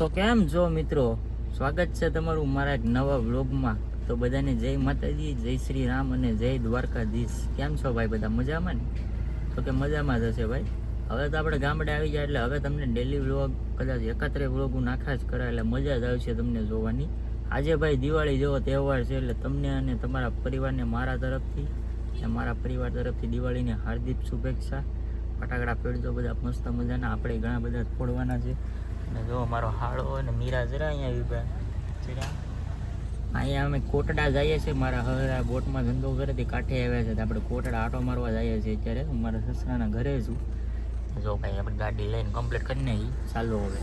તો કેમ છો મિત્રો, સ્વાગત છે તમારું મારા એક નવા વ્લોગમાં. તો બધાને જય માતાજી, જય શ્રી રામ અને જય દ્વારકાધીશ. કેમ છો ભાઈ, બધા મજામાં ને? તો કે મજામાં જ હશે ભાઈ. હવે તો આપણે ગામડે આવી જાય એટલે હવે તમને ડેલી વ્લોગ કદાચ એકાત્રે વ્લોગ નાખા જ કરાય એટલે મજા જ આવશે તમને જોવાની. આજે ભાઈ દિવાળી જેવો તહેવાર છે એટલે તમને અને તમારા પરિવારને મારા તરફથી અને મારા પરિવાર તરફથી દિવાળીની હાર્દિક શુભેચ્છા. ફટાકડા ફેરજો બધા મસ્ત મજાના, આપણે ઘણા બધા ફોડવાના છે. અને જો મારો હાળો અને મીરા જરા અહીંયા આવી જરા અહીંયા અમે કોટડા જઈએ છીએ. મારા હવે બોટમાં ધંધો કરે તે કાંઠે આવ્યા છે. આપણે કોટડા આટો મારવા જઈએ છીએ અત્યારે. હું મારા સસરાના ઘરે છું. જો ભાઈ આપણે ગાડી લઈને કમ્પ્લીટ કરી નાખી. ચાલો હવે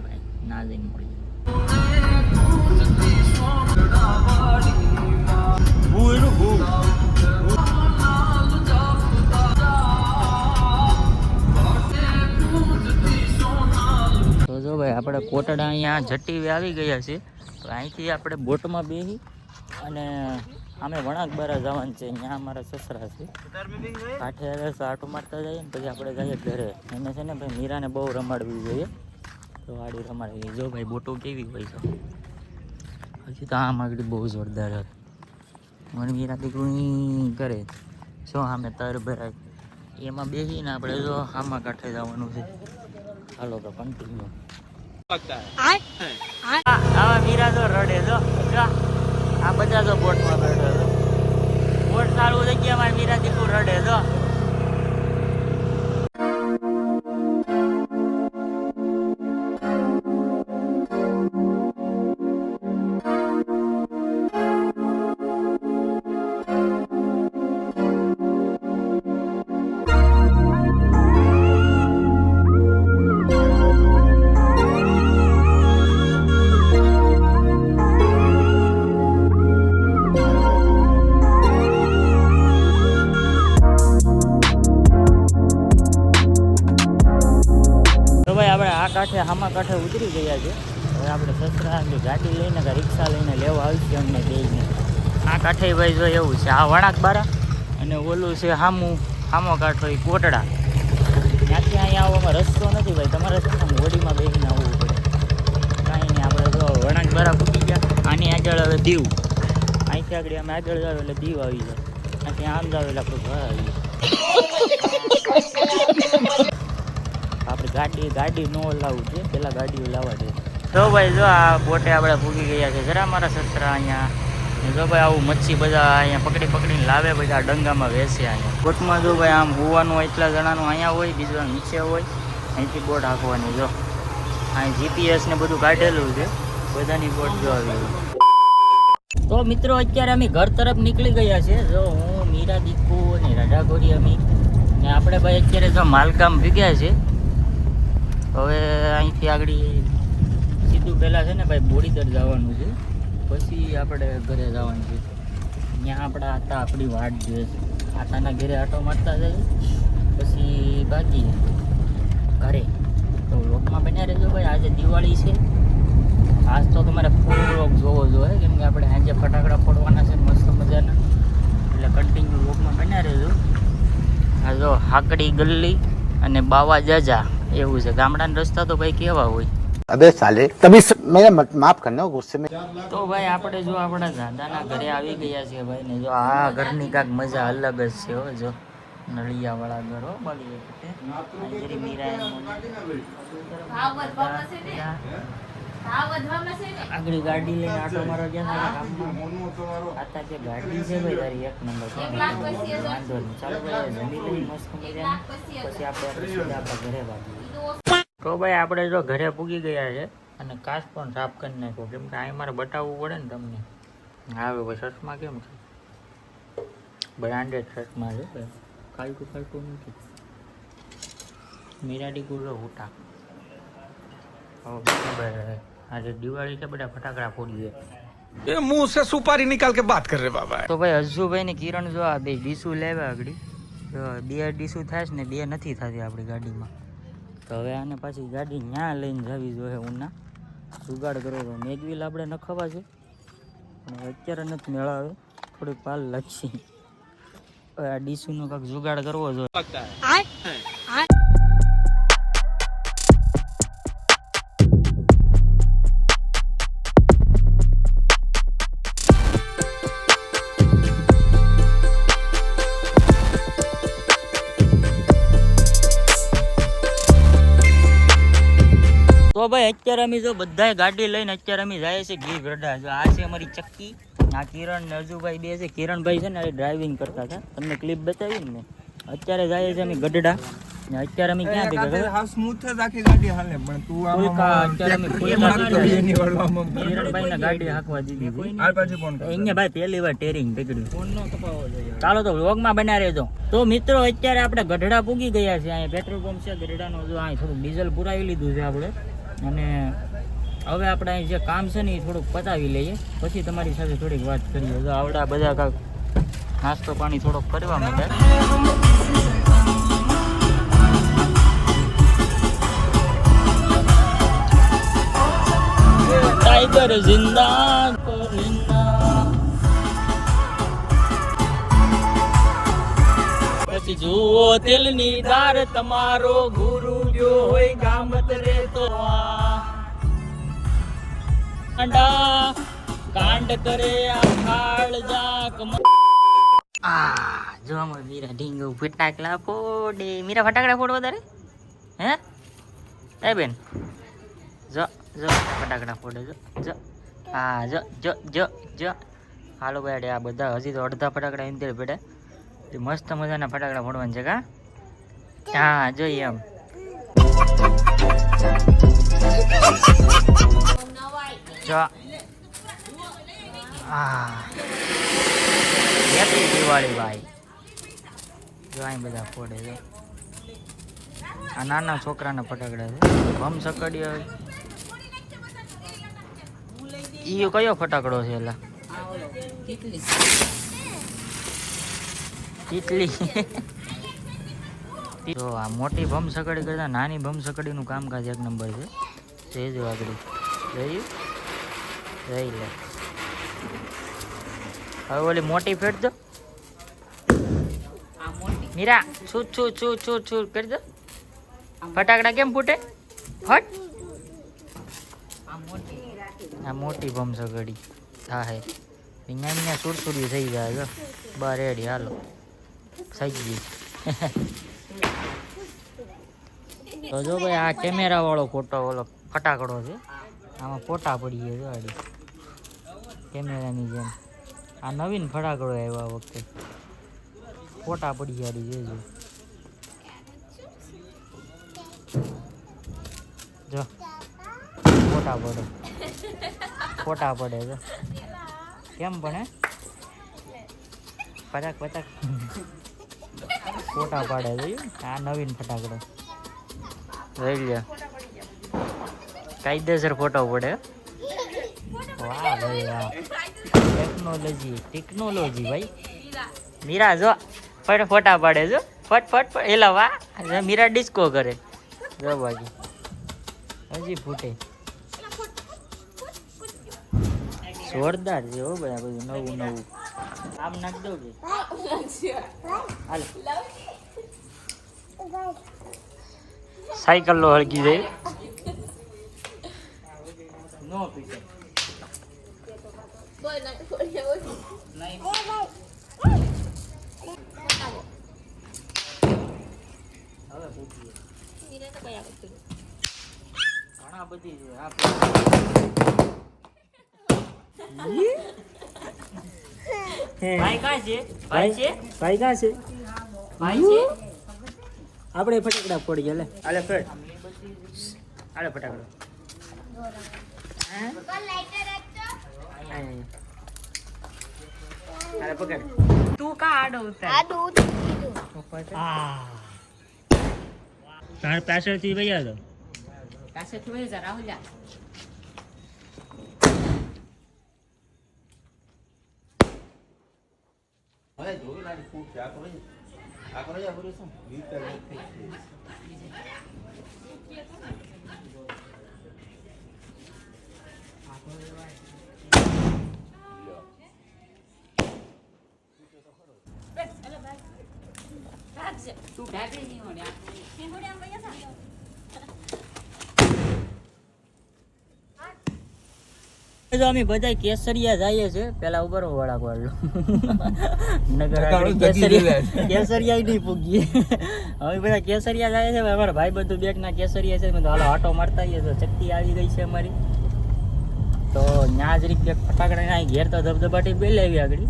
ભાઈ ના જઈને મળી તો જો ભાઈ આપણે કોટડા અહીંયા જટી આવી ગયા છે. તો અહીંથી આપણે બોટમાં બેસી અને અમે વણાકબારા જવાનું છે. ત્યાં અમારા સસરા છે. કાંઠે આવે તો આટો મારતા જઈએ ને પછી આપણે જઈએ ઘરે. એને છે ને ભાઈ મીરાને બહુ રમાડવી જોઈએ. તો આડી રમાડવી. જો ભાઈ બોટો કેવી હોય છે હજી તો આમ આગળ બહુ જોરદાર હતી. મને મીરા દીકરું કરે શું આમે તર ભરાય એમાં બેસીને આપણે જો આમાં કાંઠે જવાનું છે. હાલો તો કન્ટિન્યુ. આવા મીરા તો રડે જો આ બધા તો બોટમાં બેઠો છો. બોટ સારું થઈ ગયા મારી મીરા દીકરું રડે જો. કાંઠે હામા કાંઠે ઉતરી ગયા છે. હવે આપણે સસરા ગાડી લઈને કે રિક્ષા લઈને લેવા આવશે અમને બેયને. આ કાંઠે ભાઈ જો એવું છે, આ વણાકબારા અને ઓલું છે હામો કાંઠો એ કોટડા. ત્યાંથી અહીંયા આવવામાં રસ્તો નથી ભાઈ. તમારે છે ને હોડીમાં બેસીને આવવું પડે. કાંઈ નહીં, આપણે જો વણાકબારા પૂકી ગયા. આની આગળ હવે દીવ. અહીંથી આગળ અમે આગળ જાવ એટલે દીવ આવી જાય. ત્યાંથી આમ જાવ એટલે આપણું ઘર આવી જાય. આપણે ગાડી નો લાવવું છે, પેલા ગાડીઓ લાવવા દે. જો ભાઈ જો આ બોટે આપણે ભૂગી ગયા છે. જરા મારા સસરા અહીંયા જો ભાઈ આવું મચ્છી બધા અહીંયા પકડીને લાવે, બધા ડંગામાં વેચે. અહીંયા બોટમાં જો ભાઈ આમ હોવાનું હોય એટલા જણાનું અહીંયા હોય, બીજા નીચે હોય. અહીંથી બોટ હાંકવાની. જો અહીં જીપીએસ ને બધું કાઢેલું છે. બધાની બોટ જો આવી. તો મિત્રો અત્યારે અમે ઘર તરફ નીકળી ગયા છે. જો હું મીરા દીકુ અને રાડાગોરી અમે ને આપણે ભાઈ અત્યારે જો માલગામ ભીગ્યા છે. હવે અહીંથી આગળ સીધું પહેલાં છે ને ભાઈ બોડીદર જવાનું છે, પછી આપણે ઘરે જવાનું છે. ત્યાં આપણા આતા આપણી વાટ જોઈએ છે. આતાના ઘરે આટો મારતા જાય પછી બાકી ઘરે. તો લોકમાં બન્યા રહેજો ભાઈ. આજે દિવાળી છે. આજ તો તમારે ફૂલ વ્લોગ જોવો જોઈએ કેમ કે આપણે આજે ફટાકડા ફોડવાના છે મસ્ત મજાના. એટલે કન્ટિન્યુ લોકમાં બન્યા રહેજો. આ જો હાકડી ગલ્લી અને બાવા જાજા એવું છે. ગામડાના રસ્તા તો ભાઈ કેવા હોય. અબે સાલે તभी मेरा माफ करना गुस्से में. તો ભાઈ આપણે જો આપણા દાદાના ઘરે આવી ગયા છે ભાઈ ને. જો આ ઘરની કાંઈક મજા અલગ જ છે હો. જો નળિયાવાળા ઘર હો બળી વખતે મીરા આગળ ગાડી લઈને આટો મારવા ગયા આતા કે ગાડી છે ભાઈ તારી એક નંબર. વાંધો નહીં, ચાલો ભાઈ જમી લઈ મસ્ત મજાની પછી આપણે સીધા આપણા ઘરે ભાગીએ. તો ભાઈ આપણે જો ઘરે પૂગી ગયા છે અને કાચ પણ સાફ કરી નાખ્યો કેમ કે અહીં મારે બતાવવું પડે ને તમને. હા ભાઈ શર્ટમાં કેમ છે, બ્રાન્ડેડ શર્ટમાં છે ભાઈ, ખાલતું નથી. મીરાડી ગુલો ઉટા. ભાઈ આજે દિવાળી છે, બધા ફટાકડા ફોડીએ. ये मुंह से सुपारी निकाल के बात कर रहे बाबा. તો ભાઈ હજુભાઈ ને કિરણ જો આ બે ડીસુ લેવા આગળ. બે ડીસુ થાય છે ને બે નથી થતી આપણી ગાડીમાં. તો હવે આને પાછી ગાડી ન્યા લઈને જવી જોઈએ. ઉના જુગાડ કરો તો મેગવીલ આપણે નખાવા છે પણ અત્યારે નથી મેળાવે, થોડીક પાલ લાગશે. હવે આ ડીસુનો કાંઈક જુગાડ કરવો જોઈએ. તો ભાઈ અત્યારે અમે જો બધાય ગાડી લઈને અત્યારે અમે જાય છે ગીર ગઢડા. જો આ છે અમારી ચક્કી, આ કિરણ ને અજુભાઈ બે છે. કિરણભાઈ છે ને એ ડ્રાઇવિંગ કરતા હતા, તમને ક્લિપ બતાવી ને. અત્યારે જાય છે અમે ગઢડા ને અત્યારે અમે ક્યાં ભેગા હા સ્મૂથ જ આખી ગાડી હાલે પણ તું અત્યારે અમે કિરણભાઈ ને ગાડી હાંકવા દીધી છે. આ પાછી ફોન કર અહીંયા ભાઈ પહેલી વાર ટેરિંગ પકડ્યું. ફોન નો કપાવો જોઈએ. ચાલો તો વ્લોગમાં બના રહેજો. તો મિત્રો અત્યારે આપણે ગઢડા પૂગી ગયા છે. અહીંયા પેટ્રોલ પંપ છે ગઢડાનો. જો અહીં થોડુંક ડીઝલ પુરાવી લીધું છે આપણે અને હવે આપણે અહીં જે કામ છે ને એ થોડુંક પતાવી લઈએ, પછી તમારી સાથે થોડીક વાત કરીએ. જો આવડા બધા કાંક નાસ્તો પાણી થોડોક કરવા માટે. ટાઈગર જિંદા પછી જુઓ તેલની ધાર તમારો ગુરુ જો હોય ગામત રે તો કાંડ કરે આ ખાળ જાક જો અમાર મીરા ઢીંગો ફટાકડા ફોડે. મીરા ફટાકડા ફોડ વધારે હે એ બેન? જો જો ફટાકડા ફોડે. જો જો હા જો જો જો જો હાલો ભાઈ આ બધા હજી તો અડધા ફટાકડા એમ ત્યારે બેઠા. મસ્ત મજાના ફટાકડા ફોડવાના છે કા? હા જોઈએ એમ. જો હા હેપી દિવાળી ભાઈ. જો અહીં બધા ફોડે છે. આ નાના છોકરાના ફટાકડા છે. બમ સકડી આવે. ઈ કયો ફટાકડો છે એલા? કેટલી તો આ મોટી બમ સકડી કરતા નાની બમ સકડીનું કામકાજ એક નંબર છે. જો આગળ જોયું જોઈ લે. હવે ઓલી મોટી ફેટ દો મીરા. છૂટ છૂટ છૂટ છૂટ છૂટ કરી દો. ફટાકડા કેમ ફૂટે? ફટ. આ મોટી બમ સકડી હા હે અહીંયા સુરસુર્યું થઈ જાય. જો બાર રેડી હાલો થઈ ગઈ. તો જો ભાઈ આ કેમેરા વાળો ફોટો ઓલો ફટાકડો છે. આમાં ફોટા પડી ગયા. જો આડી કેમેરાની જેમ આ નવીન ફટાકડો આવ્યો આ વખતે. ફોટા પડી ગયા જોજો. જો ફોટા પડે ફોટા પડે. જો કેમ પડે? પચાક પચાક ફોટા પાડે. જોયું આ નવીન ફટાકડો જોઈ લે. કાયદેસર ફોટો પડે. વાહ ભાઈ વાહ. ટેકનોલોજી ભાઈ. મીરા જો ફટ ફોટા પાડે. જો ફટ ફટ એલા વાહ. મીરા ડિસ્કો કરે. જો બાકી હજી ફૂટે. જોરદાર છે હો ભાઈ. આ બધું નવું નવું આમ નાખી દઉં કે હાલ. સાયકલ નો હળગી જાય નો પીછે. હવે પૂછીએ ઘણા બધી છે આ ભાઈ કા છે? ભાઈ છે? ભાઈ કા છે? ભાઈ છે? આપણે ફટાકડા ફોડી ગયા. લે આલે ફેડ આલે ફટાકડો. આલે પકડ. તું કા આડો ઉતાર? આડો ઉતાર. તાર પાછળથી વયા દો. પાછળથી વયા જા રાહુલ. અરે જોઈ લાડી ફૂટ છે. આ કરો જા બોલે શું ગીત કરે તું ઢાકે નહીં હોડે. જો અમે બધા કેસરિયા જઈએ છે પેલા ઉપર વડા પાડલો નગર નગર આગળ ધકી કેસરિયા નહીં પૂગીએ અમે બધા કેસરિયા જાય છે અમારા ભાઈ બધું બેગ ના કેસરિયા છે મેં તો હાલો આટો મારતા આવીએ તો ચક્કી આવી ગઈ છે અમારી તો ન્યા જ રીત બે ફટાકડા ના ઘેર તો ધબધબાટી બેલે આવી આગળ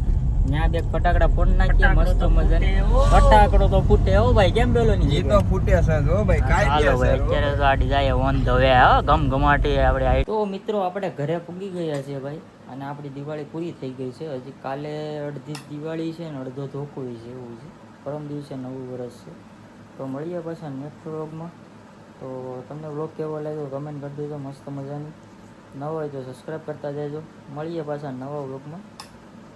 ન્યા બે ફટાકડા ફોન નાખીએ મસ્ત મજાની ફટાકડો તો ફૂટે હો ભાઈ કેમ બેલો એ ની તો ફૂટે છે જો ભાઈ હાલો ભાઈ કાઈ અત્યારે તો આડી જાય ઓન ધ વે હો ગમગમાટી આપણે તો મિત્રો આપણે ઘરે પૂગી ગયા છે ભાઈ અને આપણી દિવાળી પૂરી થઈ ગઈ છે હજી કાલે અડધી દિવાળી છે ને અડધો ધોકું છે એવું છે પરમ દિવસે નવું વર્ષ છે તો મળીએ પાછા નેક્સ્ટ વ્લોગમાં તો તમને વ્લોગ કેવો લાગ્યો કમેન્ટ કરી દેજો મસ્ત મજાની નવો હોય તો સબસ્ક્રાઈબ કરતા જજો મળીએ પાછા નવા વ્લોગમાં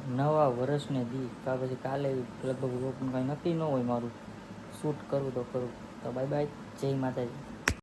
નવા વર્ષને દી કા પછી કાલે લગભગ વ્લોગનું કાંઈ નક્કી ન હોય મારું શૂટ કરું તો કરું તો બાય બાય જય માતાજી.